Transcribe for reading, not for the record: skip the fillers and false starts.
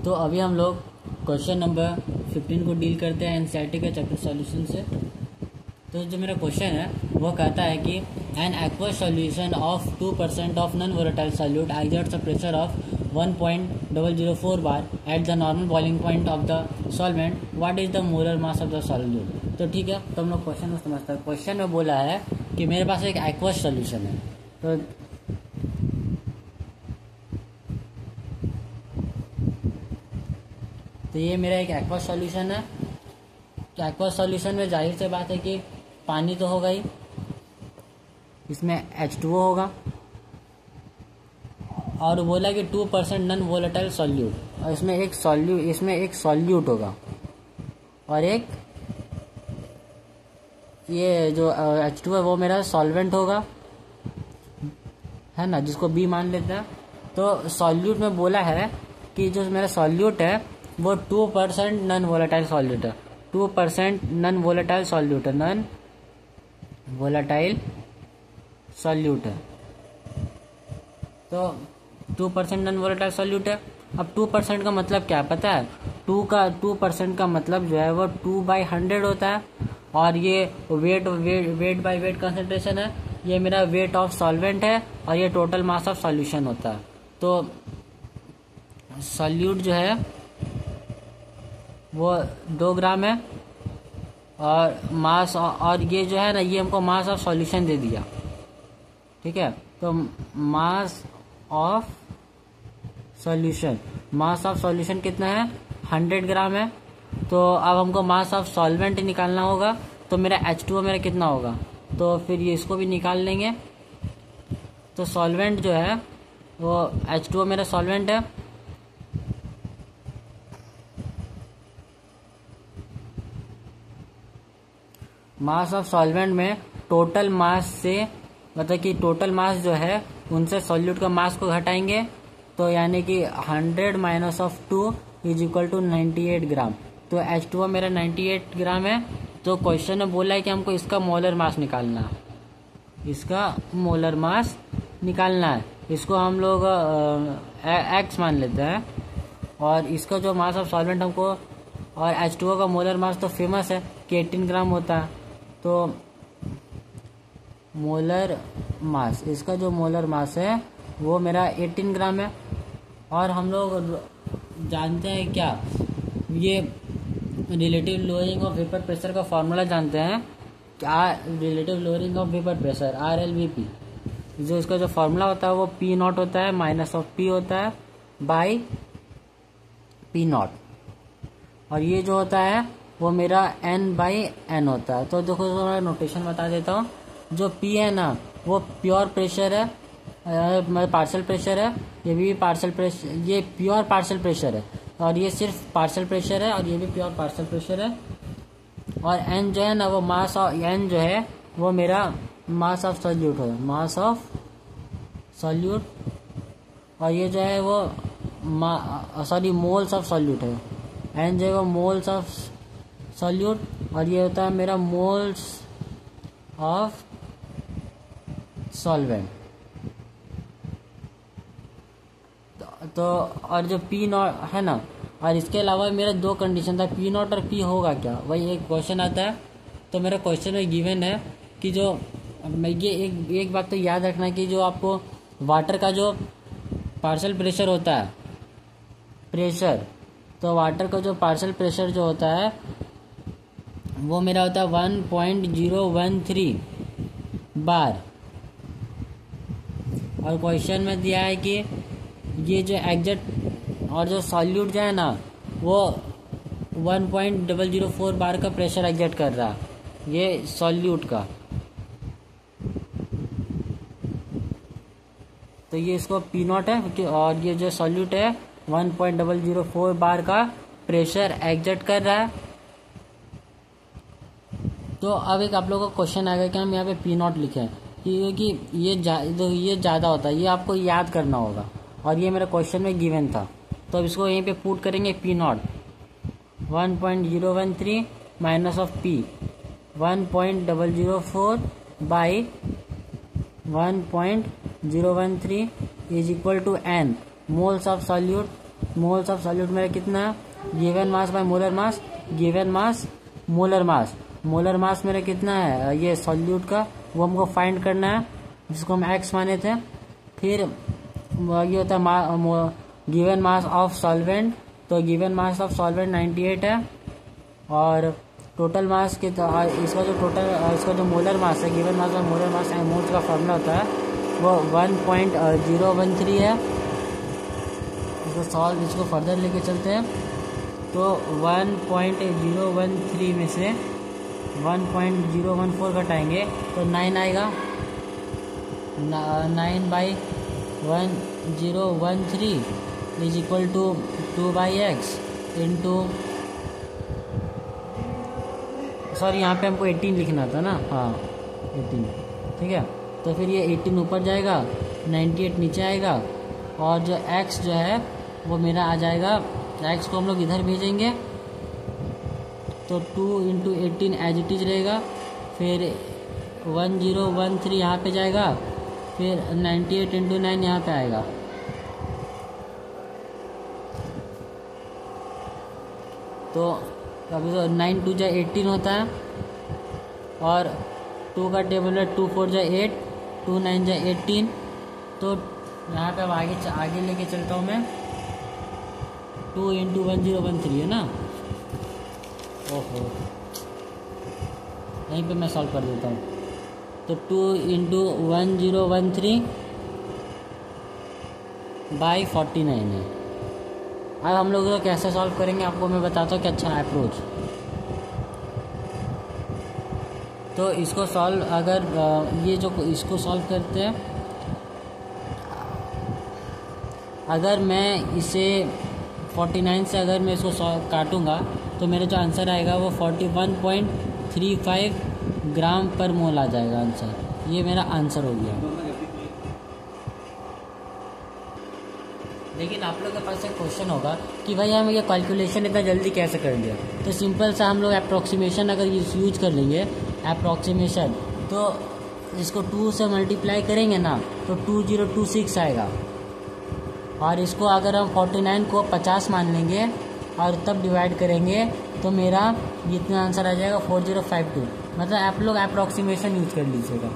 तो अभी हम लोग क्वेश्चन नंबर 15 को डील करते हैं एनसीईआरटी के चैप्टर सॉल्यूशन से। तो जो मेरा क्वेश्चन है वो कहता है कि an aqueous solution of 2% of non volatile solute exerts a pressure of 1.004 bar at the normal boiling point of the solvent, what is the molar mass of the solute. तो ठीक है, तो हम लोग क्वेश्चन को समझते हैं। क्वेश्चन में बोला है कि मेरे पास एक एक्वस सॉल्यूशन है। तो ये मेरा एक एक्वस सॉल्यूशन है। तो एक्वस सॉल्यूशन में जाहिर सी बात है कि पानी तो होगा ही, इसमें H2O होगा और बोला कि 2% नॉन वोलेटाइल सॉल्यूट, और इसमें एक सॉल्यूट होगा और एक ये जो H2O है वो मेरा सॉल्वेंट होगा, है ना, जिसको B मान लेते हैं। तो सॉल्यूट में बोला है कि जो मेरा सॉल्यूट है वो 2% नॉन वोलेटाइल सॉल्यूट है। 2% नॉन वोलेटाइल सॉल्यूट है, नॉन वोलेटाइल सॉल्यूट है। तो 2% नॉन वोलेटाइल सॉल्यूट है। अब 2% का मतलब क्या पता है? 2% का मतलब जो है वो 2/100 होता है, और ये वेट बाय वेट कंसंट्रेशन है। ये मेरा वेट ऑफ सॉल्वेंट है और ये टोटल मास ऑफ सॉल्यूशन होता है। तो सॉल्यूट जो है वो 2 ग्राम है और मास, और ये जो है ना, ये हमको मास ऑफ सॉल्यूशन दे दिया, ठीक है। तो मास ऑफ सॉल्यूशन कितना है? 100 ग्राम है। तो अब हमको मास ऑफ सॉल्वेंट निकालना होगा। तो मेरा H2O मेरा कितना होगा? तो फिर ये इसको भी निकाल लेंगे। तो सॉल्वेंट जो है वो H2O मेरा सॉल्वेंट है। मास ऑफ सॉल्वेंट में टोटल मास से, मतलब कि टोटल मास जो है उनसे सॉल्यूट का मास को घटाएंगे। तो यानी कि 100 minus of 2 is equal to 98 gram. तो H2O मेरा 98 ग्राम है। तो क्वेश्चन में बोला है कि हमको इसका मोलर मास निकालना है, इसको हम लोग X मान लेते हैं। और इसका जो मास ऑफ सॉल्वेंट हमको, और H2O का मोलर मास तो फेमस है कि 18 ग्राम होता है। तो मोलर मास, इसका जो मोलर मास है वो मेरा 18 ग्राम है। और हम लोग जानते हैं क्या, ये relative lowering of vapour pressure का फॉर्मूला जानते हैं क्या? Relative lowering of vapour pressure RLVP, जो इसका जो फॉर्मूला होता है वो P0 होता है माइनस ऑफ P होता है बाई P0, और ये जो होता है वो मेरा N/N होता है। तो देखो मैं नोटेशन बता देता हूँ। जो P है ना वो प्योर प्रेशर है, पार्शियल प्रेशर है। ये भी पार्शियल प्रेशर, ये प्योर पार्शियल प्रेशर है, और ये सिर्फ पार्शियल प्रेशर है, और ये भी प्योर पार्शियल प्रेशर है। और N जो है ना वो मास ऑफ, N जो है वो मेरा मास ऑफ सॉल्यूट है, मास ऑफ सॉल्यूट। और ये जो है वो मोल्स ऑफ सॉल्यूट है। N जो है वो मोल्स ऑफ सॉल्यूट, और ये होता है मेरा मोल्स ऑफ सॉल्वेंट। तो और जो P0 है ना, और इसके अलावा मेरा 2 कंडीशन था, P0 और P होगा क्या, वही एक क्वेश्चन आता है। तो मेरा क्वेश्चन में गिवन है कि जो ये एक बात तो याद रखना कि जो आपको वाटर का जो पार्शियल प्रेशर होता है, तो वाटर का जो पार्शियल प्रेशर जो होता है वो मेरा होता है 1.013 बार। और क्वेश्चन में दिया है कि ये जो एग्जैक्ट और जो सॉल्यूट जो है ना वो 1.004 बार का प्रेशर एग्जैक्ट कर रहा है, ये सॉल्यूट का। तो ये इसको P0 है, और ये जो सॉल्यूट है 1.004 बार का प्रेशर एग्जर्ट कर रहा है। तो अब एक आप लोगों का क्वेश्चन आएगा कि हम यहाँ पे P0 लिखें, क्योंकि ये ज़्यादा होता है, ये आपको याद करना होगा, और ये मेरा क्वेश्चन में गिवन था। तो अब इसको यहीं पे पुट करेंगे। P0 1.013 minus of P 1.004 by 1.013 is equal to N moles of solute, moles of solute मेरा कितना है, given mass by molar mass, given mass molar mass, molar mass मेरा कितना है ये सॉल्यूट का, वो हमको फाइंड करना है जिसको हम x माने थे। फिर ये होता है गिवन मास ऑफ सॉल्वेंट, तो गिवन मास ऑफ सॉल्वेंट 98 है, और टोटल मास के इसका जो मोलर मास है, गिवन मास और मोलर मास मोल्स का फॉर्मूला होता है वो 1.013 है। इसको फर्दर लेके चलते हैं, तो 1.013 में से 1.014 घटाएंगे तो 9 आएगा, 9/1013 is equal to 2/x into, sorry यहाँ पे हमको 18 लिखना था ना, हाँ 18, ठीक है। तो फिर ये 18 ऊपर जाएगा, 98 नीचे आएगा, और जो x जो है वो मेरा आ जाएगा, x को हम लोग इधर भेजेंगे तो 2 इंटू 18 एज इट इज रहेगा, फिर 1013 यहाँ पे जाएगा, फिर 98 इंटू 9 यहाँ पे आएगा। तो अभी तो 9 2 जा 18 होता है, और 2 का टेबल है 2 4 जा 8, 2 9 जा 18। तो यहाँ पे अब आगे लेके चलता हूँ मैं, 2 इंटू 1013 है ना, ओहो यहीं पे मैं सॉल्व कर देता हूँ। तो 2 इंटू 1013 बाई 49 है। अब हम लोग तो कैसे सॉल्व करेंगे आपको मैं बताता हूँ कि अच्छा अप्रोच। तो इसको सॉल्व, अगर ये जो इसको सॉल्व करते हैं, अगर मैं इसे 49 से अगर मैं इसको काटूंगा तो मेरा जो आंसर आएगा वो 41.35 ग्राम पर मोल आ जाएगा आंसर। ये मेरा आंसर हो गया। लेकिन आप लोग के पास एक क्वेश्चन होगा कि भाई हम ये कैलकुलेशन इतना जल्दी कैसे कर लिया। तो सिंपल सा हम लोग अप्रॉक्सीमेशन अगर यूज कर लेंगे, अप्रॉक्सीमेशन, तो इसको 2 से मल्टीप्लाई करेंगे ना तो 2026 आएगा, और इसको अगर हम 49 को 50 मान लेंगे और तब डिवाइड करेंगे तो मेरा इतना आंसर आ जाएगा 4052। मतलब आप लोग अप्रॉक्सीमेशन यूज कर लीजिएगा।